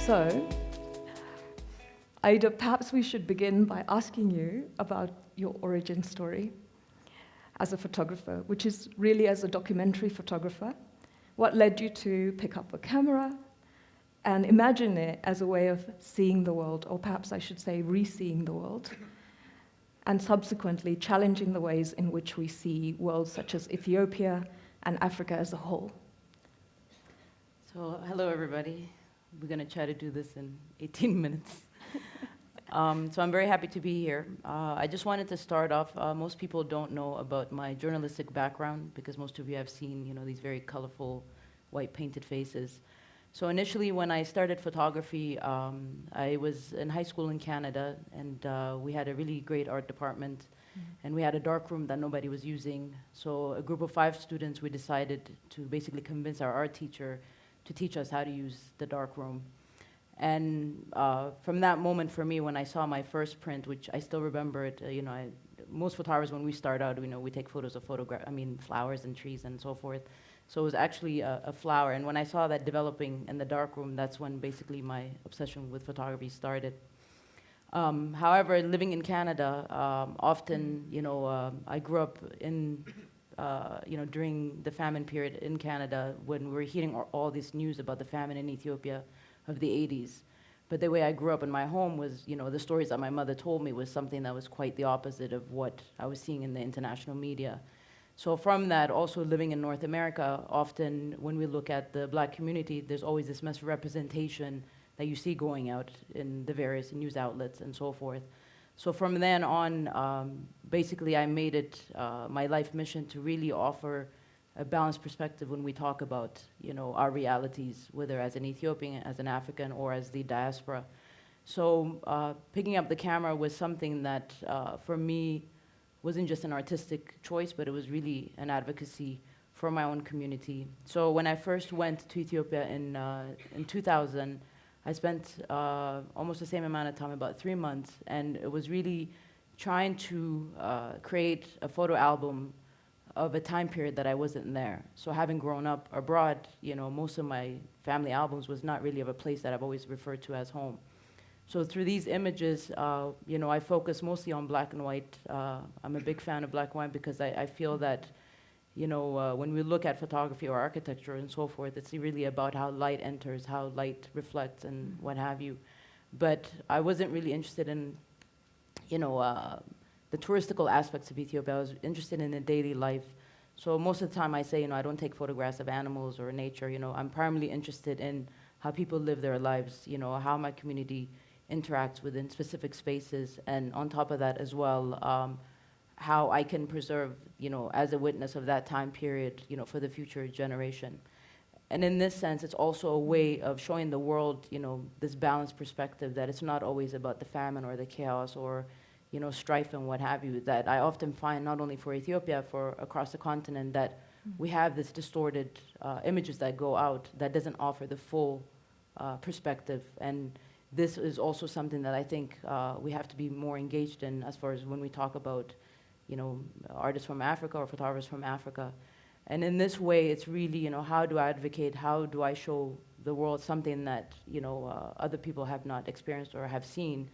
So, Aida, perhaps we should begin by asking you about your origin story as a photographer, which is really as a documentary photographer. What led you to pick up a camera and imagine it as a way of seeing the world, or perhaps I should say re-seeing the world, and subsequently challenging the ways in which we see worlds such as Ethiopia and Africa as a whole? So, hello everybody. We're going to try to do this in 18 minutes. So I'm very happy to be here. I just wanted to start off, most people don't know about my journalistic background because most of you have seen, these very colorful white painted faces. So initially when I started photography, I was in high school in Canada, and we had a really great art department, and we had a dark room that nobody was using. So a group of 5 students, we decided to basically convince our art teacher to teach us how to use the dark room. And from that moment for me, when I saw my first print, which I still remember it, most photographers, when we start out, we take photos of flowers and trees and so forth. So it was actually a flower. And when I saw that developing in the darkroom, that's when basically my obsession with photography started. However, living in Canada, often, I grew up in, during the famine period in Canada when we were hearing all this news about the famine in Ethiopia of the 80s. But the way I grew up in my home was, the stories that my mother told me was something that was quite the opposite of what I was seeing in the international media. So from that, also living in North America, often when we look at the Black community, there's always this misrepresentation that you see going out in the various news outlets and so forth. So from then on, basically I made it my life mission to really offer a balanced perspective when we talk about, our realities, whether as an Ethiopian, as an African, or as the diaspora. So picking up the camera was something that, for me, wasn't just an artistic choice, but it was really an advocacy for my own community. So when I first went to Ethiopia in 2000, I spent almost the same amount of time, about 3 months, and it was really trying to create a photo album of a time period that I wasn't there. So having grown up abroad, most of my family albums was not really of a place that I've always referred to as home. So through these images, I focus mostly on black and white. I'm a big fan of black and white because I feel that, when we look at photography or architecture and so forth, it's really about how light enters, how light reflects, and what have you. But I wasn't really interested in, the touristical aspects of Ethiopia. I was interested in the daily life. So most of the time I say, I don't take photographs of animals or nature. I'm primarily interested in how people live their lives, how my community interacts within specific spaces, and on top of that as well, how I can preserve, as a witness of that time period, for the future generation. And in this sense, it's also a way of showing the world, this balanced perspective that it's not always about the famine or the chaos or, strife and what have you, that I often find not only for Ethiopia, for across the continent, that we have this distorted images that go out that doesn't offer the full perspective. And this is also something that I think we have to be more engaged in as far as when we talk about, artists from Africa or photographers from Africa. And in this way, it's really, how do I advocate, how do I show the world something that, other people have not experienced or have seen.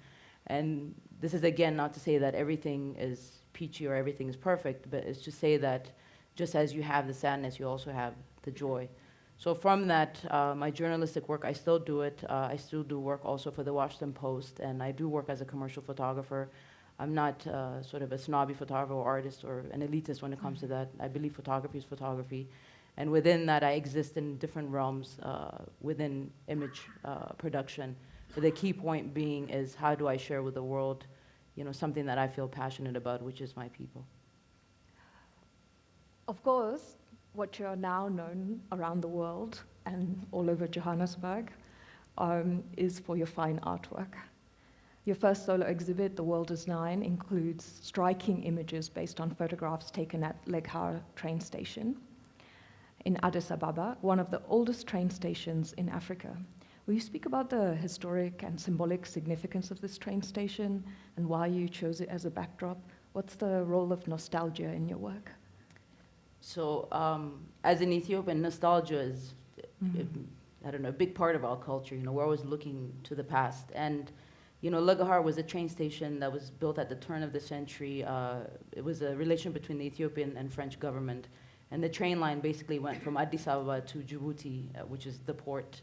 And this is, again, not to say that everything is peachy or everything is perfect, but it's to say that just as you have the sadness, you also have the joy. So from that, my journalistic work, I still do it. I still do work also for the Washington Post, and I do work as a commercial photographer. I'm not sort of a snobby photographer or artist or an elitist when it comes to that. I believe photography is photography. And within that, I exist in different realms within image production. But the key point being is how do I share with the world, something that I feel passionate about, which is my people. Of course, what you're now known around the world and all over Johannesburg is for your fine artwork. Your first solo exhibit, The World is Nine, includes striking images based on photographs taken at Lekar train station in Addis Ababa, one of the oldest train stations in Africa. Will you speak about the historic and symbolic significance of this train station and why you chose it as a backdrop? What's the role of nostalgia in your work? So as an Ethiopian, nostalgia I don't know, a big part of our culture. You know, we're always looking to the past. And, you know, Lagahar was a train station that was built at the turn of the century. It was a relation between the Ethiopian and French government. And the train line basically went from Addis Ababa to Djibouti, which is the port.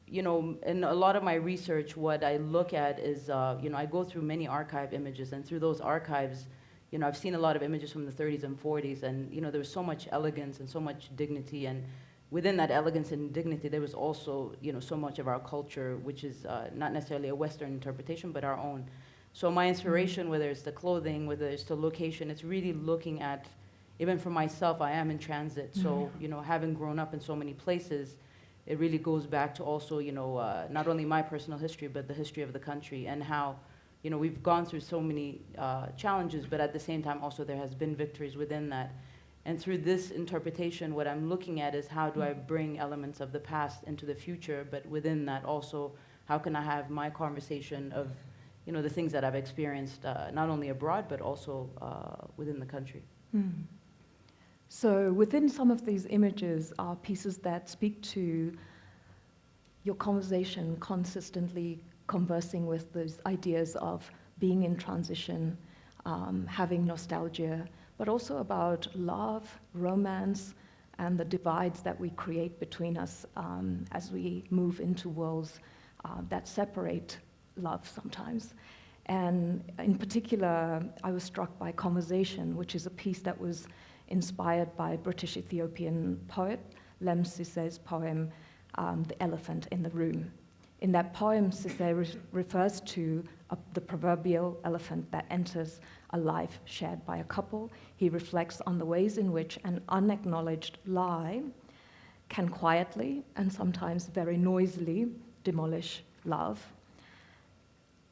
You know, in a lot of my research, what I look at is, you know, I go through many archive images, and through those archives, you know, I've seen a lot of images from the 30s and 40s, and, you know, there was so much elegance and so much dignity, and within that elegance and dignity, there was also, you know, so much of our culture, which is not necessarily a Western interpretation, but our own. So my inspiration, whether it's the clothing, whether it's the location, it's really looking at, even for myself, I am in transit, so, you know, having grown up in so many places, it really goes back to also, you know, not only my personal history, but the history of the country, and how, you know, we've gone through so many challenges, but at the same time also there has been victories within that. And through this interpretation, what I'm looking at is how do I bring elements of the past into the future, but within that also, how can I have my conversation of, you know, the things that I've experienced, not only abroad, but also within the country. So within some of these images are pieces that speak to your conversation, consistently conversing with those ideas of being in transition, having nostalgia, but also about love, romance, and the divides that we create between us as we move into worlds that separate love sometimes. And in particular, I was struck by Conversation, which is a piece that was inspired by British-Ethiopian poet Lem Sisse's poem, The Elephant in the Room. In that poem, Sisse refers to the proverbial elephant that enters a life shared by a couple. He reflects on the ways in which an unacknowledged lie can quietly and sometimes very noisily demolish love.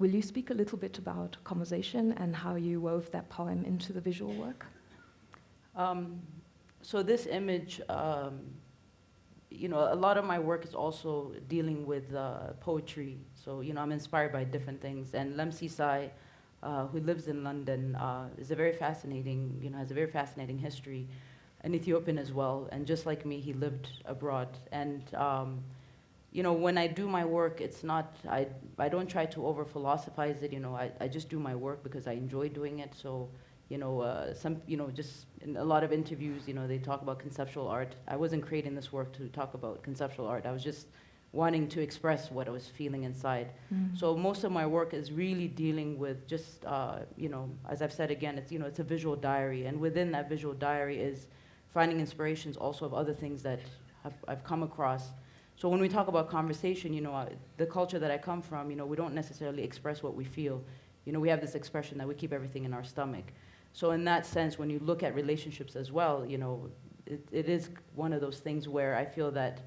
Will you speak a little bit about Conversation and how you wove that poem into the visual work? So this image, you know, a lot of my work is also dealing with poetry. So, you know, I'm inspired by different things. And Lem Sisse, who lives in London, is a very fascinating, you know, has a very fascinating history, an Ethiopian as well. And just like me, he lived abroad. And, you know, when I do my work, it's not, I don't try to over-philosophize it, you know, I just do my work because I enjoy doing it. So, you know, you know, just in a lot of interviews, you know, they talk about conceptual art. I wasn't creating this work to talk about conceptual art. I was just wanting to express what I was feeling inside. So most of my work is really dealing with just, you know, as I've said again, it's, you know, it's a visual diary. And within that visual diary is finding inspirations also of other things that I've come across. So when we talk about conversation, you know, the culture that I come from, you know, we don't necessarily express what we feel. You know, we have this expression that we keep everything in our stomach. So in that sense, when you look at relationships as well, you know, it is one of those things where I feel that,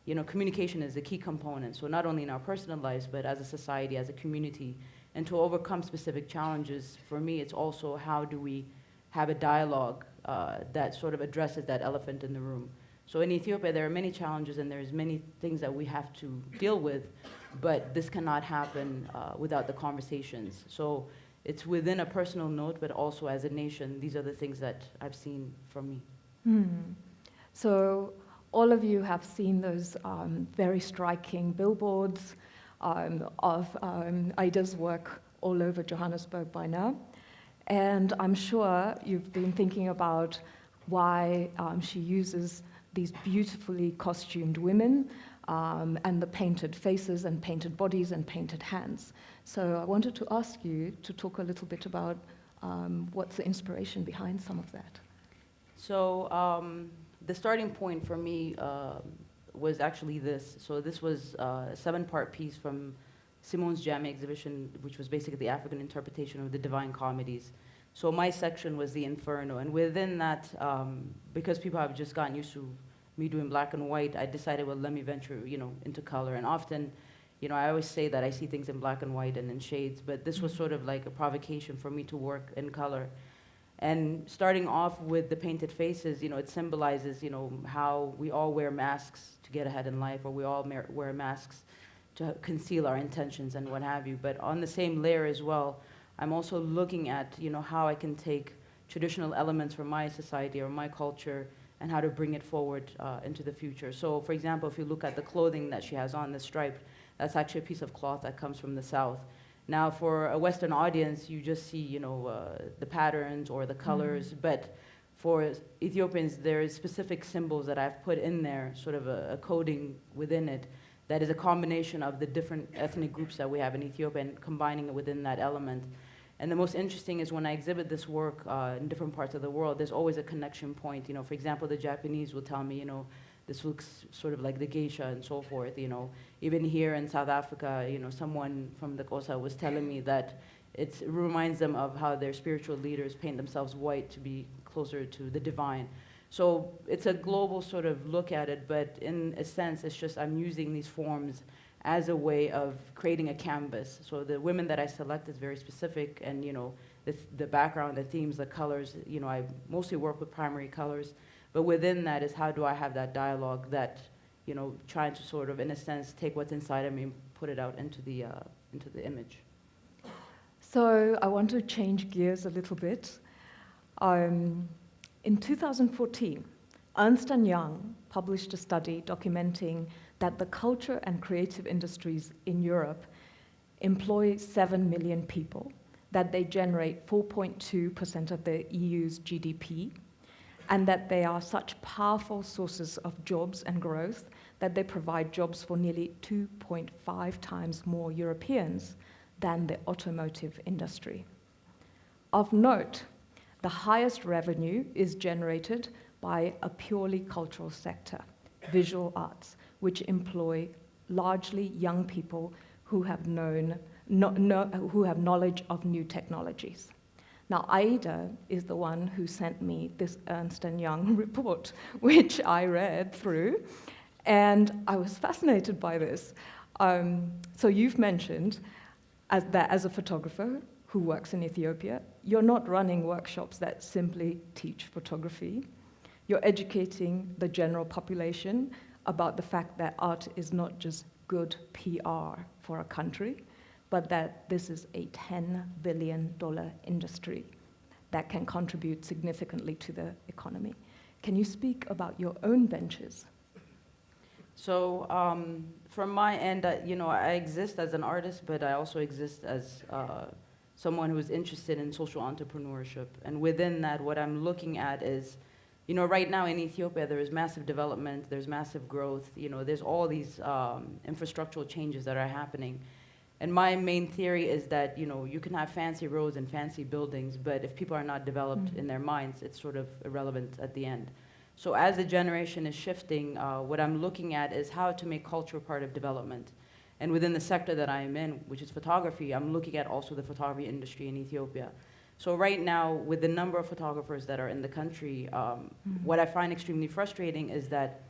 you know, communication is a key component. So not only in our personal lives, but as a society, as a community. And to overcome specific challenges, for me, it's also how do we have a dialogue that sort of addresses that elephant in the room. So in Ethiopia, there are many challenges and there's many things that we have to deal with, but this cannot happen without the conversations. So it's within a personal note, but also as a nation, these are the things that I've seen from me. So all of you have seen those very striking billboards of Aida's work all over Johannesburg by now. And I'm sure you've been thinking about why she uses these beautifully costumed women and the painted faces and painted bodies and painted hands. So I wanted to ask you to talk a little bit about what's the inspiration behind some of that. So the starting point for me was actually this. So this was a 7-part piece from Simon's Jami exhibition, which was basically the African interpretation of the Divine Comedies. So my section was the Inferno, and within that, because people have just gotten used to me doing black and white, I decided, well, let me venture, you know, into color. And often, you know, I always say that I see things in black and white and in shades, but this was sort of like a provocation for me to work in color. And starting off with the painted faces, you know, it symbolizes, you know, how we all wear masks to get ahead in life, or we all wear masks to conceal our intentions and what have you. But on the same layer as well, I'm also looking at, you know, how I can take traditional elements from my society or my culture and how to bring it forward into the future. So for example, if you look at the clothing that she has on, the striped, that's actually a piece of cloth that comes from the South. Now for a Western audience, you just see, you know, the patterns or the colors, but for Ethiopians, there is specific symbols that I've put in there, sort of a coding within it, that is a combination of the different ethnic groups that we have in Ethiopia and combining it within that element. And the most interesting is when I exhibit this work in different parts of the world, there's always a connection point. You know, for example, the Japanese will tell me, you know, this looks sort of like the geisha and so forth, you know. Even here in South Africa, you know, someone from the Kosa was telling me that it reminds them of how their spiritual leaders paint themselves white to be closer to the divine. So it's a global sort of look at it, but in a sense, it's just I'm using these forms as a way of creating a canvas. So the women that I select is very specific, and you know, the background, the themes, the colors, you know, I mostly work with primary colors, but within that is how do I have that dialogue that, you know, trying to sort of, in a sense, take what's inside of me and put it out into the image. So I want to change gears a little bit. In 2014, Ernst & Young published a study documenting that the culture and creative industries in Europe employ 7 million people, that they generate 4.2% of the EU's GDP, and that they are such powerful sources of jobs and growth that they provide jobs for nearly 2.5 times more Europeans than the automotive industry. Of note, the highest revenue is generated by a purely cultural sector, visual arts, which employ largely young people who have who have knowledge of new technologies. Now, Aida is the one who sent me this Ernst & Young report, which I read through, and I was fascinated by this. So you've mentioned that as a photographer who works in Ethiopia, you're not running workshops that simply teach photography. You're educating the general population about the fact that art is not just good PR for a country, but that this is a $10 billion industry that can contribute significantly to the economy. Can you speak about your own ventures? So from my end, you know, I exist as an artist, but I also exist as someone who is interested in social entrepreneurship. And within that, what I'm looking at is, you know, right now in Ethiopia, there is massive development, there's massive growth, you know, there's all these infrastructural changes that are happening. And my main theory is that, you know, you can have fancy roads and fancy buildings, but if people are not developed in their minds, it's sort of irrelevant at the end. So as the generation is shifting, what I'm looking at is how to make culture part of development. And within the sector that I am in, which is photography, I'm looking at also the photography industry in Ethiopia. So right now, with the number of photographers that are in the country, what I find extremely frustrating is that,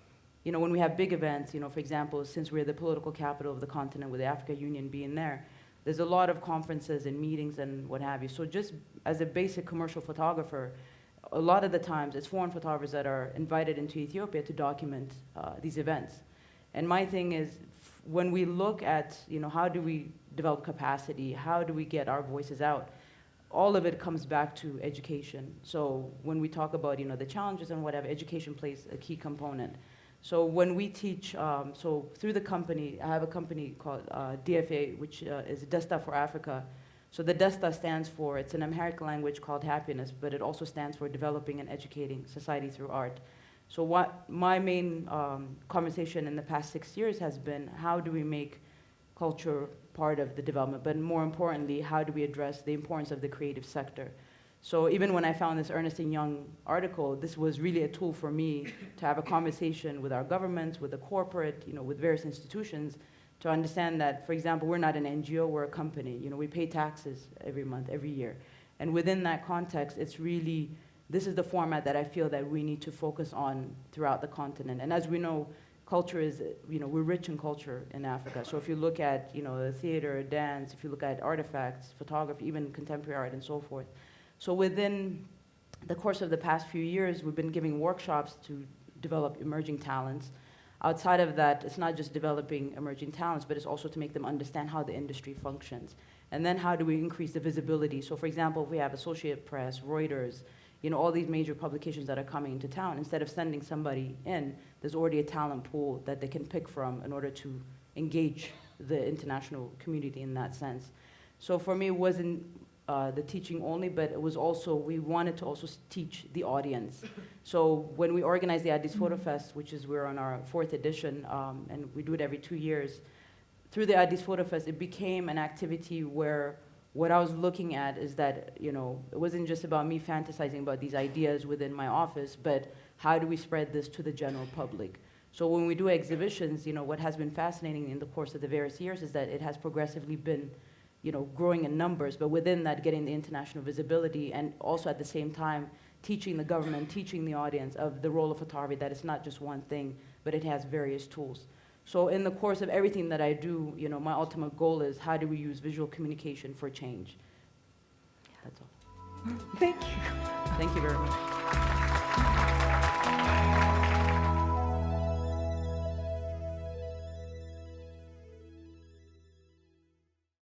you know, when we have big events, you know, for example, since we're the political capital of the continent, with the Africa Union being there, there's a lot of conferences and meetings and what have you. So just as a basic commercial photographer, a lot of the times it's foreign photographers that are invited into Ethiopia to document these events. And my thing is, when we look at, you know, how do we develop capacity, how do we get our voices out, all of it comes back to education. So when we talk about, you know, the challenges and whatever, education plays a key component. So when we teach, so through the company, I have a company called DFA, which is Desta for Africa. So the Desta stands for, it's an Amharic language called happiness, but it also stands for developing and educating society through art. So what my main conversation in the past 6 years has been, how do we make culture part of the development, but more importantly, how do we address the importance of the creative sector? So even when I found this Ernst & Young article, this was really a tool for me to have a conversation with our governments, with the corporate, you know, with various institutions, to understand that, for example, we're not an NGO, we're a company. You know, we pay taxes every month, every year. And within that context, it's really, this is the format that I feel that we need to focus on throughout the continent. And as we know, culture is, you know, we're rich in culture in Africa. So if you look at, you know, the theater, dance, if you look at artifacts, photography, even contemporary art and so forth. So within the course of the past few years, we've been giving workshops to develop emerging talents. Outside of that, it's not just developing emerging talents, but it's also to make them understand how the industry functions. And then how do we increase the visibility? So for example, if we have Associated Press, Reuters, all these major publications that are coming into town, instead of sending somebody in, there's already a talent pool that they can pick from in order to engage the international community in that sense. So for me, it wasn't the teaching only, but it was also, we wanted to also teach the audience. So when we organized the Addis Foto Fest, which is, we're on our 4th edition, and we do it every 2 years, through the Addis Foto Fest, it became an activity where what I was looking at is that, it wasn't just about me fantasizing about these ideas within my office, but how do we spread this to the general public? So when we do exhibitions, what has been fascinating in the course of the various years is that it has progressively been, growing in numbers, but within that, getting the international visibility, and also at the same time, teaching the government, teaching the audience of the role of photography, that it's not just one thing, but it has various tools. So in the course of everything that I do, my ultimate goal is how do we use visual communication for change? That's all. Thank you. Thank you very much.